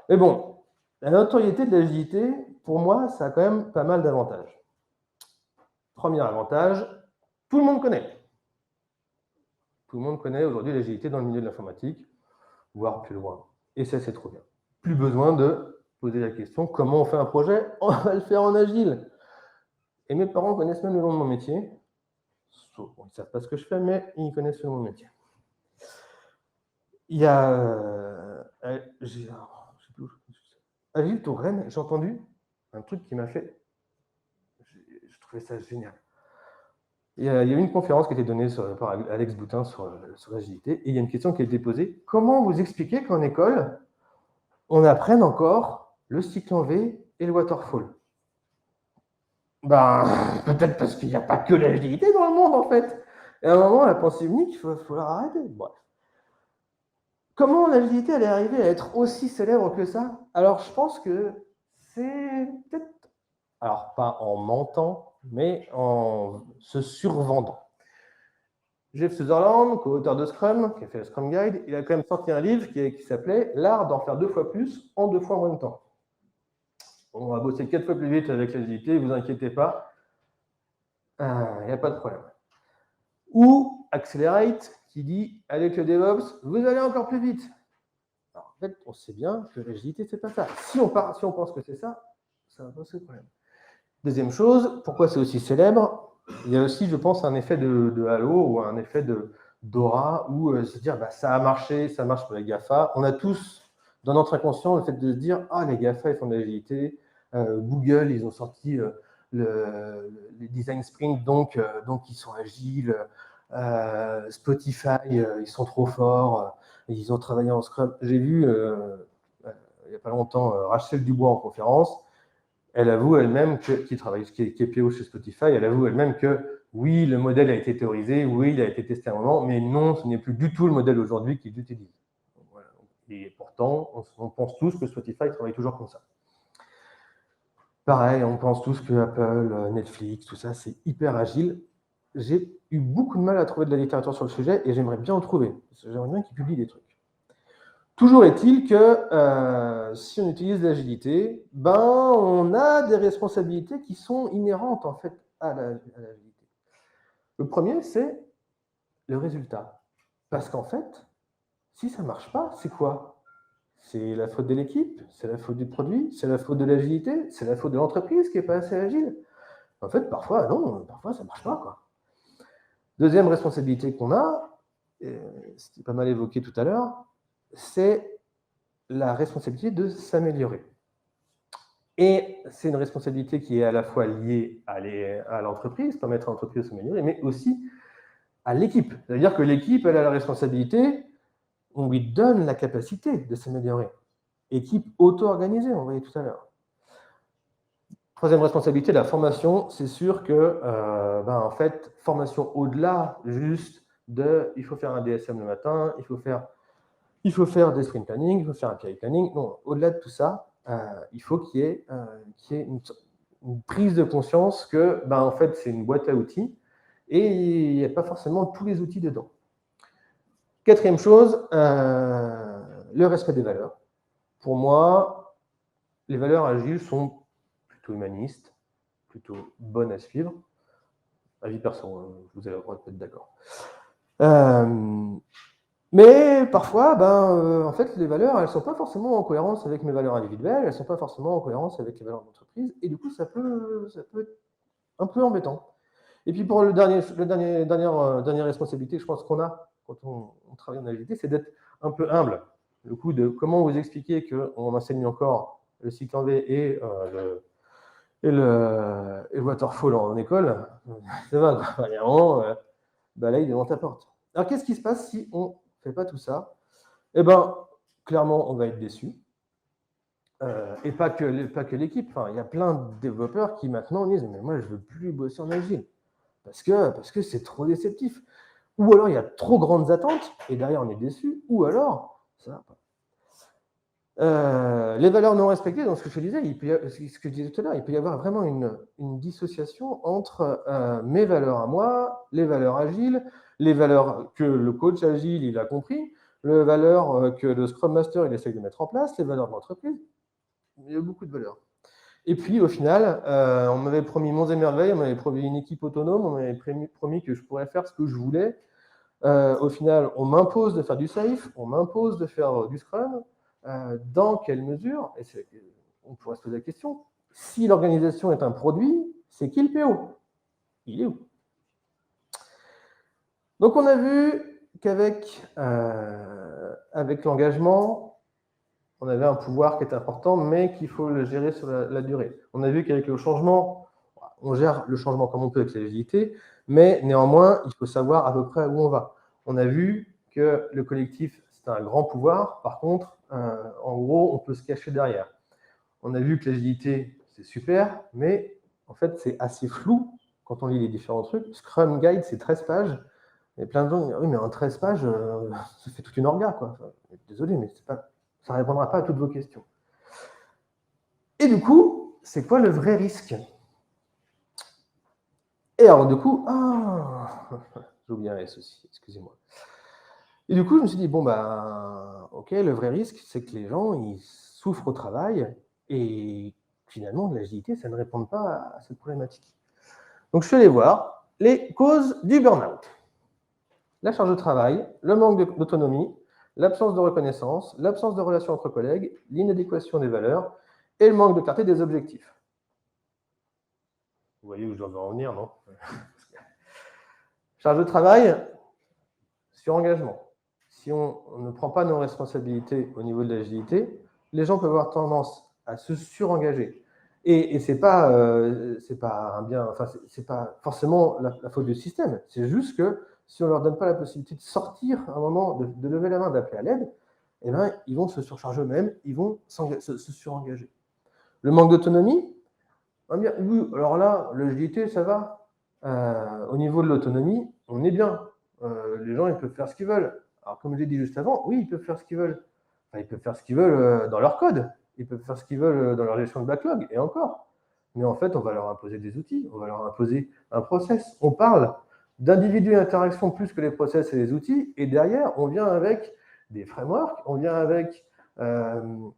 Mais bon, la notoriété de l'agilité, pour moi, ça a quand même pas mal d'avantages. Premier avantage, tout le monde connaît. Tout le monde connaît aujourd'hui l'agilité dans le milieu de l'informatique, voire plus loin. Et ça, c'est trop bien. Plus besoin de poser la question, comment on fait un projet? On va le faire en agile. Et mes parents connaissent même le nom de mon métier. Ils ne savent pas ce que je fais, mais ils connaissent le nom de mon métier. Il y a... À Gilles Touraine, j'ai entendu un truc qui m'a fait... Je trouvais ça génial. Il y a eu une conférence qui a été donnée par Alex Boutin sur l'agilité, et il y a une question qui a été posée. Comment vous expliquez qu'en école, on apprenne encore le cycle en V et le waterfall? Ben, peut-être parce qu'il n'y a pas que l'agilité dans le monde, en fait. Et à un moment, la pensée unique, il faut l'arrêter. Bref. Comment l'agilité elle est arrivée à être aussi célèbre que ça? Alors, je pense que c'est peut-être, alors pas en mentant, mais en se survendant. Jeff Sutherland, co-auteur de Scrum, qui a fait le Scrum Guide, il a quand même sorti un livre qui s'appelait L'art d'en faire 2 fois plus en 2 fois moins de temps. On va bosser 4 fois plus vite avec l'agilité, ne vous inquiétez pas, il n'y a pas de problème. Ou Accelerate, qui dit avec le DevOps, vous allez encore plus vite. Alors, en fait, on sait bien que l'agilité, c'est pas ça. Si on pense que c'est ça, ça va poser problème. Deuxième chose, pourquoi c'est aussi célèbre? Il y a aussi, je pense, un effet de halo ou un effet d'aura où se dire bah, ça a marché, ça marche pour les GAFA. On a tous, dans notre inconscient, le fait de se dire ah, les GAFA, ils font de l'agilité. Google, ils ont sorti les design sprints, donc ils sont agiles. Spotify, ils sont trop forts. Ils ont travaillé en Scrum. J'ai vu, il n'y a pas longtemps, Rachel Dubois en conférence. Elle avoue elle-même qui est PO chez Spotify, elle avoue elle-même que oui, le modèle a été théorisé, oui, il a été testé à un moment, mais non, ce n'est plus du tout le modèle aujourd'hui qu'ils utilisent. Voilà. Et pourtant, on pense tous que Spotify travaille toujours comme ça. Pareil, on pense tous que Apple, Netflix, tout ça, c'est hyper agile. J'ai eu beaucoup de mal à trouver de la littérature sur le sujet et j'aimerais bien en trouver. J'aimerais bien qu'ils publient des trucs. Toujours est-il que si on utilise l'agilité, ben, on a des responsabilités qui sont inhérentes en fait à l'agilité. Le premier, c'est le résultat. Parce qu'en fait, si ça ne marche pas, c'est quoi? C'est la faute de l'équipe, c'est la faute du produit, c'est la faute de l'agilité, c'est la faute de l'entreprise qui n'est pas assez agile. En fait, parfois, non, parfois ça ne marche pas, quoi. Deuxième responsabilité qu'on a, c'était pas mal évoqué tout à l'heure, c'est la responsabilité de s'améliorer. Et c'est une responsabilité qui est à la fois liée à l'entreprise, permettre à l'entreprise de s'améliorer, mais aussi à l'équipe. C'est-à-dire que l'équipe, elle a la responsabilité, on lui donne la capacité de s'améliorer. Équipe auto-organisée, on voyait tout à l'heure. Troisième responsabilité, la formation. C'est sûr que, en fait, formation au-delà juste de il faut faire un DSM le matin, il faut faire des sprint planning, il faut faire un PI planning. Non, au-delà de tout ça, il faut qu'il y ait une prise de conscience que, en fait, c'est une boîte à outils et il n'y a pas forcément tous les outils dedans. Quatrième chose, le respect des valeurs. Pour moi, les valeurs agiles sont plutôt humanistes, plutôt bonnes à suivre. Avis perso, vous avez le droit d'être d'accord. Mais parfois, en fait, les valeurs, elles ne sont pas forcément en cohérence avec mes valeurs individuelles, elles ne sont pas forcément en cohérence avec les valeurs d'entreprise, et du coup, ça peut être un peu embêtant. Et puis pour dernière responsabilité, je pense qu'on a quand on travaille en agilité, c'est d'être un peu humble. Le coup de comment vous expliquer qu'on enseigne encore le cycle en V et le waterfall en école, ça va, il y a un moment, balaye devant ta porte. Alors qu'est-ce qui se passe si on ne fait pas tout ça? Eh bien, clairement, on va être déçu. Et pas que l'équipe. Enfin, il y a plein de développeurs qui maintenant disent mais moi je ne veux plus bosser en agile parce que c'est trop déceptif. Ou alors il y a trop grandes attentes et derrière on est déçu. Ou alors ça va pas. Les valeurs non respectées, dans ce que je disais, ce que je disais tout à l'heure, il peut y avoir vraiment une dissociation entre mes valeurs à moi, les valeurs agiles, les valeurs que le coach agile il a compris, les valeurs que le Scrum Master il essaye de mettre en place, les valeurs de l'entreprise. Il y a beaucoup de valeurs. Et puis au final, on m'avait promis monts et merveilles, on m'avait promis une équipe autonome, on m'avait promis que je pourrais faire ce que je voulais. Au final, on m'impose de faire du safe, on m'impose de faire du Scrum. Dans quelle mesure, et on pourrait se poser la question, si l'organisation est un produit, c'est qui le PO? Il est où? Donc on a vu qu'avec avec l'engagement, on avait un pouvoir qui est important, mais qu'il faut le gérer sur la durée. On a vu qu'avec le changement, on gère le changement comme on peut avec l'agilité, mais néanmoins, il faut savoir à peu près où on va. On a vu que le collectif, c'est un grand pouvoir. Par contre, en gros, on peut se cacher derrière. On a vu que l'agilité, c'est super, mais en fait, c'est assez flou quand on lit les différents trucs. Scrum Guide, c'est 13 pages. Et plein de gens disent, oui, mais en 13 pages, ça fait toute une orga, quoi. Enfin, désolé, mais ça ne répondra pas à toutes vos questions. Et du coup, c'est quoi le vrai risque? Et alors, du coup, j'ai oublié un S aussi, excusez-moi. Et du coup, je me suis dit, bon, ben, ok, le vrai risque, c'est que les gens, ils souffrent au travail et finalement, l'agilité, ça ne répond pas à cette problématique. Donc, je suis allé voir les causes du burn-out. La charge de travail, le manque d'autonomie, l'absence de reconnaissance, l'absence de relations entre collègues, l'inadéquation des valeurs et le manque de clarté des objectifs. Vous voyez où je dois en venir, non? Charge de travail, surengagement. Si on ne prend pas nos responsabilités au niveau de l'agilité, les gens peuvent avoir tendance à se surengager. Et c'est pas un bien, enfin, c'est pas forcément la faute du système. C'est juste que si on leur donne pas la possibilité de sortir à un moment, de lever la main, d'appeler à l'aide, eh ben, ils vont se surcharger eux-mêmes, ils vont se surengager. Le manque d'autonomie, on va dire, oui, alors là, l'agilité, ça va. Au niveau de l'autonomie, on est bien. Les gens, ils peuvent faire ce qu'ils veulent. Alors, comme je l'ai dit juste avant, oui, ils peuvent faire ce qu'ils veulent. Enfin, ils peuvent faire ce qu'ils veulent dans leur code. Ils peuvent faire ce qu'ils veulent dans leur gestion de backlog, et encore. Mais en fait, on va leur imposer des outils, on va leur imposer un process. On parle d'individus et interactions plus que les process et les outils, et derrière, on vient avec des frameworks, on vient avec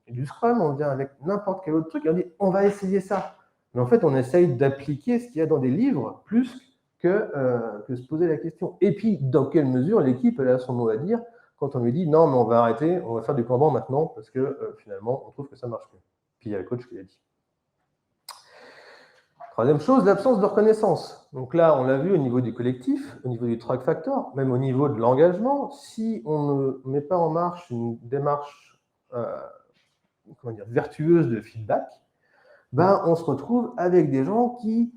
du Scrum, on vient avec n'importe quel autre truc, et on dit, on va essayer ça. Mais en fait, on essaye d'appliquer ce qu'il y a dans des livres plus que se poser la question. Et puis, dans quelle mesure l'équipe elle a son mot à dire quand on lui dit non, mais on va arrêter, on va faire du Kanban maintenant parce que finalement, on trouve que ça marche mieux. Puis il y a le coach qui l'a dit. Troisième chose, l'absence de reconnaissance. Donc là, on l'a vu au niveau du collectif, au niveau du track factor, même au niveau de l'engagement. Si on ne met pas en marche une démarche vertueuse de feedback, ben, on se retrouve avec des gens qui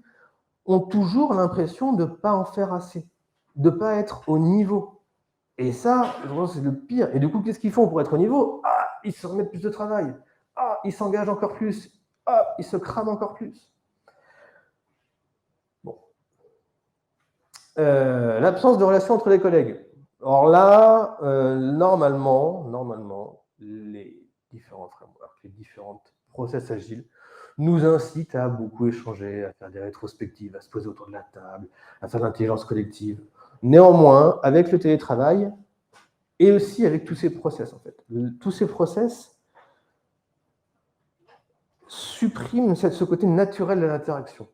ont toujours l'impression de ne pas en faire assez, de ne pas être au niveau. Et ça, je pense que c'est le pire. Et du coup, qu'est-ce qu'ils font pour être au niveau? Ils se remettent plus de travail. Ils s'engagent encore plus. Ils se crament encore plus. Bon. L'absence de relation entre les collègues. Alors là, normalement, les différents frameworks, les différentes process agiles nous incitent à beaucoup échanger, à faire des rétrospectives, à se poser autour de la table, à faire de l'intelligence collective. Néanmoins, avec le télétravail et aussi avec tous ces process, en fait, tous ces process suppriment ce côté naturel de l'interaction.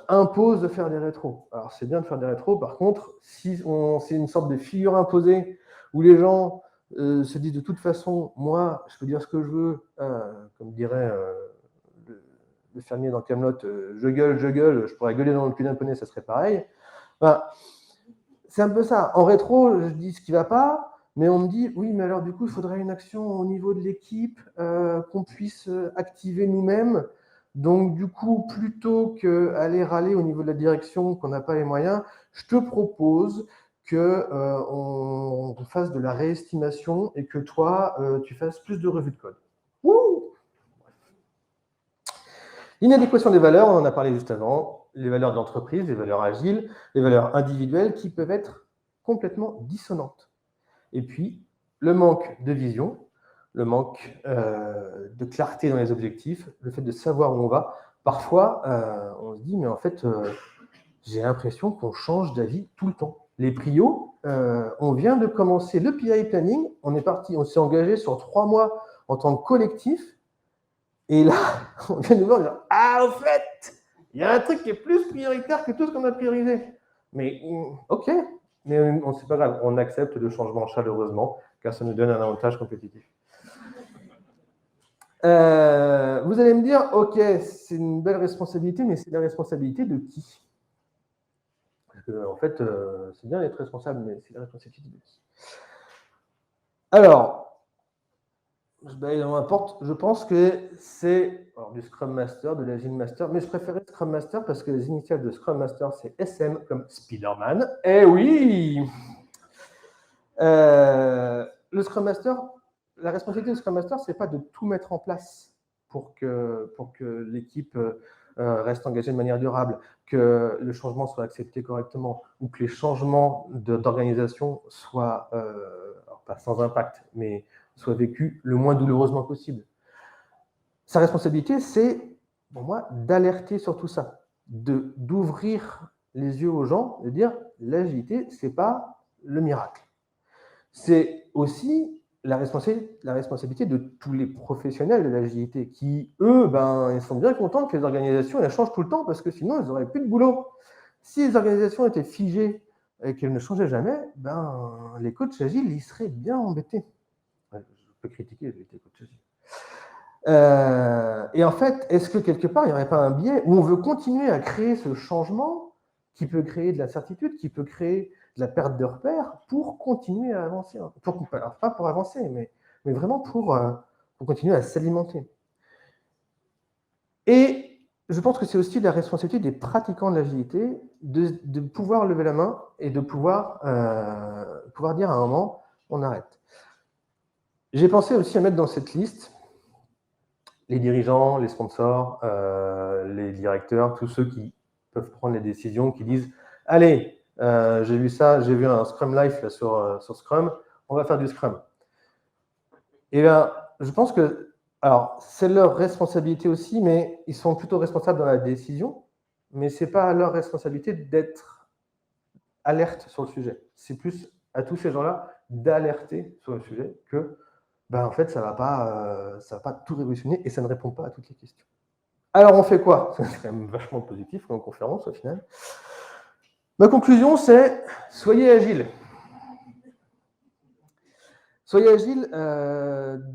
Impose de faire des rétros. Alors, c'est bien de faire des rétros, par contre, si c'est une sorte de figure imposée où les gens se disent de toute façon, moi, je peux dire ce que je veux, comme dirait le fermier dans Kaamelott, je gueule, je pourrais gueuler dans le cul d'un poney, ça serait pareil. Enfin, c'est un peu ça. En rétro, je dis ce qui ne va pas, mais on me dit, oui, mais alors du coup, il faudrait une action au niveau de l'équipe, qu'on puisse activer nous-mêmes. Donc, du coup, plutôt qu'aller râler au niveau de la direction qu'on n'a pas les moyens, je te propose qu'on fasse de la réestimation et que toi, tu fasses plus de revues de code. Wouh! L'inadéquation des valeurs, on en a parlé juste avant, les valeurs de l'entreprise, les valeurs agiles, les valeurs individuelles qui peuvent être complètement dissonantes. Et puis, le manque de vision, le manque de clarté dans les objectifs, le fait de savoir où on va. Parfois, on se dit, mais en fait, j'ai l'impression qu'on change d'avis tout le temps. Les prios, on vient de commencer le PI planning, on s'est engagé sur 3 mois en tant que collectif, et là, on vient de nous voir en disant, au fait, il y a un truc qui est plus prioritaire que tout ce qu'on a priorisé. Mais ok, mais c'est pas grave, on accepte le changement chaleureusement, car ça nous donne un avantage compétitif. Vous allez me dire, ok, c'est une belle responsabilité, mais c'est la responsabilité de qui? Parce que, en fait, c'est bien d'être responsable, mais c'est la responsabilité de qui? Alors, je balaye dans ma porte. Je pense que c'est du Scrum Master, de l'Agile Master, mais je préférais Scrum Master parce que les initiales de Scrum Master, c'est SM comme Spider-Man. Eh oui. Le Scrum Master, la responsabilité du Scrum Master, c'est pas de tout mettre en place pour que l'équipe reste engagée de manière durable, que le changement soit accepté correctement ou que les changements d'organisation soient, alors pas sans impact, mais soient vécus le moins douloureusement possible. Sa responsabilité, c'est, pour moi, d'alerter sur tout ça, d'ouvrir les yeux aux gens, de dire l'agilité, c'est pas le miracle. C'est aussi la responsabilité de tous les professionnels de l'agilité qui, eux, ils sont bien contents que les organisations elles changent tout le temps parce que sinon, ils n'auraient plus de boulot. Si les organisations étaient figées et qu'elles ne changeaient jamais, les coachs agiles, ils seraient bien embêtés. Je peux critiquer les coachs agiles. Et en fait, est-ce que quelque part, il n'y aurait pas un biais où on veut continuer à créer ce changement qui peut créer de l'incertitude, qui peut créer de la perte de repères pour continuer à avancer, alors pas pour avancer, mais vraiment pour continuer à s'alimenter. Et je pense que c'est aussi la responsabilité des pratiquants de l'agilité de pouvoir lever la main et de pouvoir dire à un moment, on arrête. J'ai pensé aussi à mettre dans cette liste les dirigeants, les sponsors, les directeurs, tous ceux qui peuvent prendre les décisions, qui disent « Allez, j'ai vu ça, j'ai vu un Scrum Life là, sur Scrum, on va faire du Scrum. » Et bien, je pense que, alors, c'est leur responsabilité aussi, mais ils sont plutôt responsables dans la décision, mais ce n'est pas leur responsabilité d'être alerte sur le sujet. C'est plus à tous ces gens-là d'alerter sur le sujet que en fait, ça ne va pas tout révolutionner et ça ne répond pas à toutes les questions. Alors, on fait quoi? C'est quand même vachement positif comme conférence, au final. Ma conclusion, c'est soyez agile. Soyez agile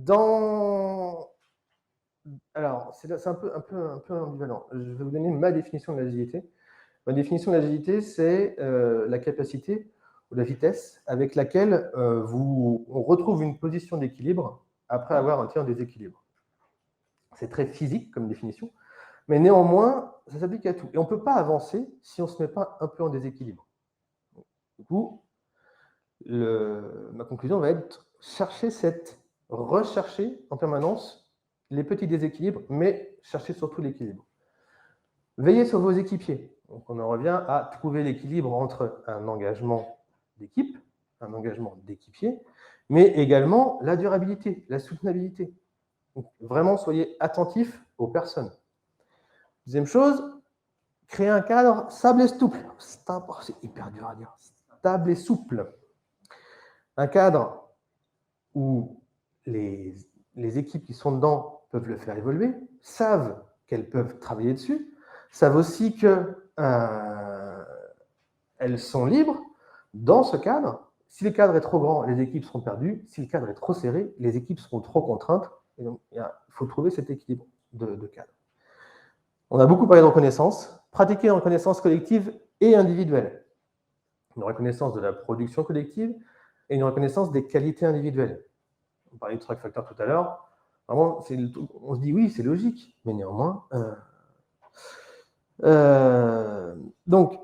dans... Alors, c'est un peu ambivalent. Je vais vous donner ma définition de l'agilité. Ma définition de l'agilité, c'est la capacité ou la vitesse avec laquelle on retrouve une position d'équilibre après avoir été en déséquilibre. C'est très physique comme définition, mais néanmoins, ça s'applique à tout. Et on ne peut pas avancer si on ne se met pas un peu en déséquilibre. Du coup, ma conclusion va être rechercher en permanence les petits déséquilibres, mais chercher surtout l'équilibre. Veillez sur vos équipiers. Donc on en revient à trouver l'équilibre entre un engagement d'équipe, un engagement d'équipier, mais également la durabilité, la soutenabilité. Donc, vraiment, soyez attentifs aux personnes. Deuxième chose, créer un cadre stable et souple. C'est hyper dur à dire. Stable et souple. Un cadre où les équipes qui sont dedans peuvent le faire évoluer, savent qu'elles peuvent travailler dessus, savent aussi qu'elles sont libres dans ce cadre. Si le cadre est trop grand, les équipes seront perdues. Si le cadre est trop serré, les équipes seront trop contraintes. Et donc, il faut trouver cet équilibre de cadre. On a beaucoup parlé de reconnaissance. Pratiquer une reconnaissance collective et individuelle. Une reconnaissance de la production collective et une reconnaissance des qualités individuelles. On parlait de Truck Factor tout à l'heure. Vraiment, on se dit oui, c'est logique, mais néanmoins. Donc,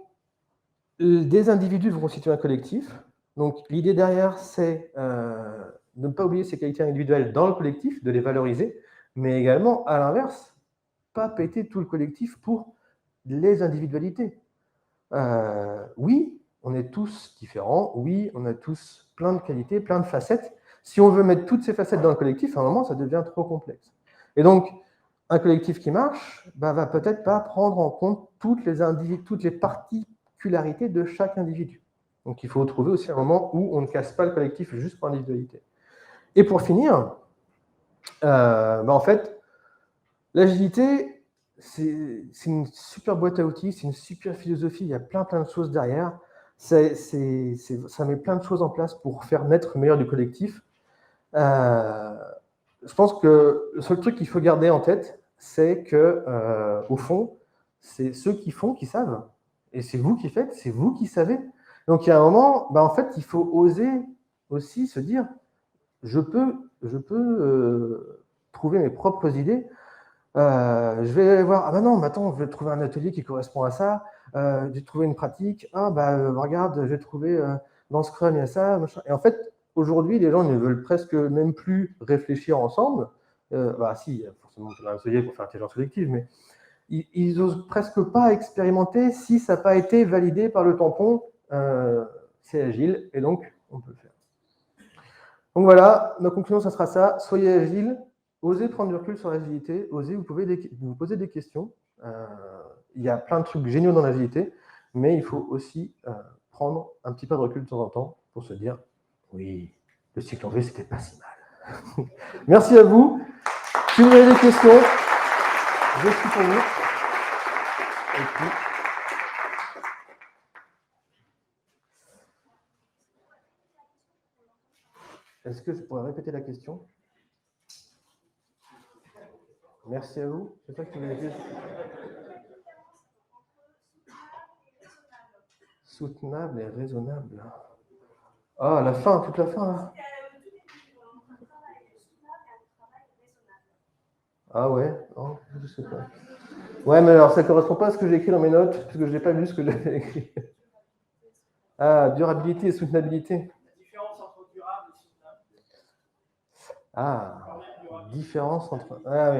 des individus vont constituer un collectif. Donc, l'idée derrière, c'est de ne pas oublier ces qualités individuelles dans le collectif, de les valoriser, mais également, à l'inverse, pas péter tout le collectif pour les individualités. Oui, on est tous différents, oui, on a tous plein de qualités, plein de facettes. Si on veut mettre toutes ces facettes dans le collectif, à un moment, ça devient trop complexe. Et donc, un collectif qui marche va peut-être pas prendre en compte toutes les particularités de chaque individu. Donc, il faut trouver aussi un moment où on ne casse pas le collectif juste pour l'individualité. Et pour finir, en fait, l'agilité, c'est une super boîte à outils, c'est une super philosophie, il y a plein de choses derrière. Ça met plein de choses en place pour faire naître le meilleur du collectif. Je pense que le seul truc qu'il faut garder en tête, c'est que, au fond, c'est ceux qui font qui savent. Et c'est vous qui faites, c'est vous qui savez. Donc, il y a un moment, en fait, il faut oser aussi se dire, je peux je peux trouver mes propres idées. Je vais voir, ah bah non, mais attends, je vais trouver un atelier qui correspond à ça, j'ai trouvé une pratique, ah bah regarde, j'ai trouvé dans Scrum, il y a ça, machin. Et en fait, aujourd'hui, les gens ne veulent presque même plus réfléchir ensemble. Bah si, il y a forcément un atelier pour faire intelligence collective, mais ils n'osent presque pas expérimenter si ça n'a pas été validé par le tampon. C'est agile, et donc on peut le faire. Donc voilà, ma conclusion, ça sera ça. Soyez agile, osez prendre du recul sur l'agilité, osez vous poser des questions. Il y a plein de trucs géniaux dans l'agilité, mais il faut aussi prendre un petit peu de recul de temps en temps pour se dire, oui, le cycle en V, c'était pas si mal. Merci à vous. Si vous avez des questions, je suis pour vous. Et puis, est-ce que je pourrais répéter la question? Merci à vous. C'est ça que vous avez dit. Soutenable et raisonnable. Ah, la fin, toute la fin. Hein. Ah ouais, non, je sais pas. Ouais, mais alors ça ne correspond pas à ce que j'ai écrit dans mes notes, parce que je n'ai pas vu ce que j'avais écrit. Ah, durabilité et soutenabilité. La différence entre durable et soutenable. Ah, différence entre... Ah oui.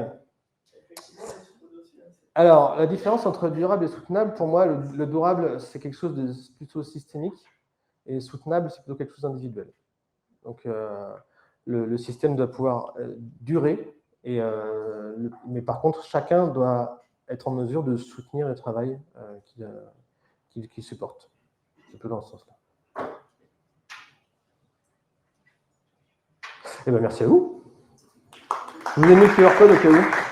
Alors, la différence entre durable et soutenable, pour moi, le durable, c'est quelque chose de plutôt systémique, et soutenable, c'est plutôt quelque chose d'individuel. Donc, le système doit pouvoir durer, mais par contre, chacun doit être en mesure de soutenir le travail qu'il supporte. C'est plutôt dans ce sens-là. Eh bien, merci à vous. Je vous ai mis le QR code au cas où.